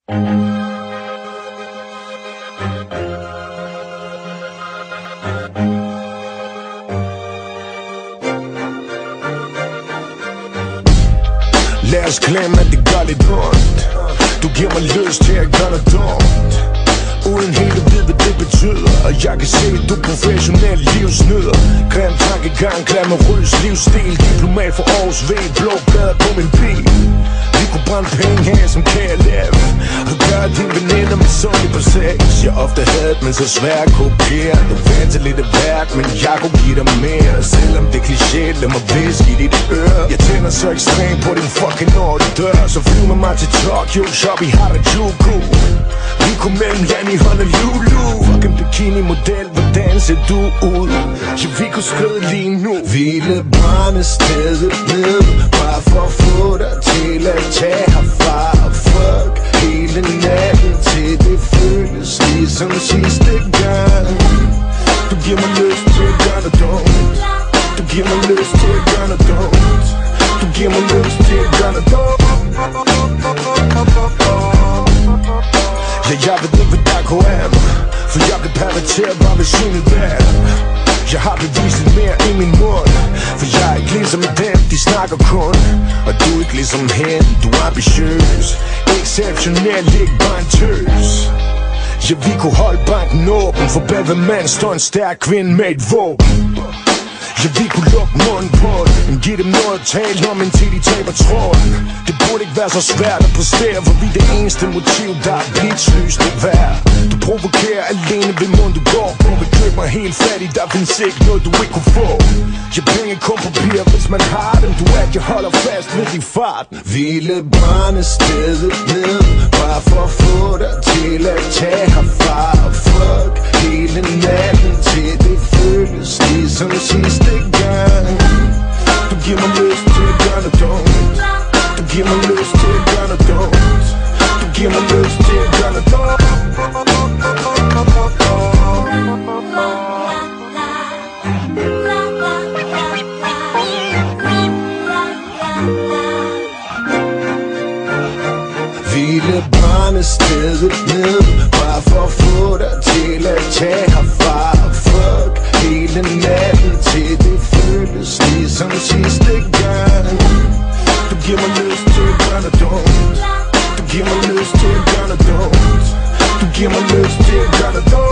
Lad os glemme, at det gør lidt ondt. Du giver mig lyst til at gøre noget dumt, uden helt at vide, hvad det betyder. Og jeg kan se, at du er professionel livsnyder. Grim tankegang, glamourøs livsstil. Diplomat for Aarhus V, blå blader på min bil. Vi kunne brænde penge her som KLF og gøre dine veninder med sundt på sex. Jeg ofte havde, men så svært at kopiere. Du vant til lidt af værk, men jeg kunne give dig mere. Selvom det er kliché, lad mig viske i dit øre. Jeg tænder så ekstremt på din fucking ordre. Så flyv med mig til Tokyo, shop i Harajuku. Vi kunne mellem land i Honolulu. Fucking bikini-model, hvordan ser du ud? Ja, vi kunne skride lige nu. Ville brænde stedet ned, bare for at få dig til at tage herfra. Fuck hele natten, til det føles ligesom sidste gang. Du giver mig lyst til at gøre noget dumt. Du giver mig lyst til at gøre noget dumt. Du giver mig lyst til at gøre noget dumt. Ja, jeg ved ikke, hvad der går af mig, for jeg blev perverteret bare ved synet der. Jeg har bevist lidt mere i min mund, for jeg er ikke ligesom dem, de snakker kun. Og du er ikke ligesom hende, du er ambitiøs, exceptionel, ikke bare en tøs. Ja, vi kunne holde banken åben, for bag ved mand står en stærk kvinde med et våben. Ja, vi kunne lukke munden på den, giv dem noget at tale om, indtil de taber tråden. Det burde ikke være så svært at præstere, for vi er det eneste motiv, der er blitzlysende værd. Du provokerer alene ved munden, du går på. Vil købe mig helt fattig, der findes ikke noget, du ikke kunne få. Ja, penge kun papir, hvis man har dem. Du ikke holder fast ved din fart. Ville brænde stedet ned, bare for at få dig til at tage herfra. Fuck hele natten, til det føles ligesom sidste gang. Du giver mig lyst til at gøre noget dumt. Du giver mig lyst til at gøre noget dumt. Du giver mig lyst til at gøre noget dumt. Ville brænde stedet ned, bare for at få dig til at tage herfra. Fuck hele natten, til det føles ligesom sidste gang. Du giver mig lyst til at gøre noget dumt. Du giver mig lyst til at gøre noget dumt. Du giver mig lyst til at gøre noget dumt.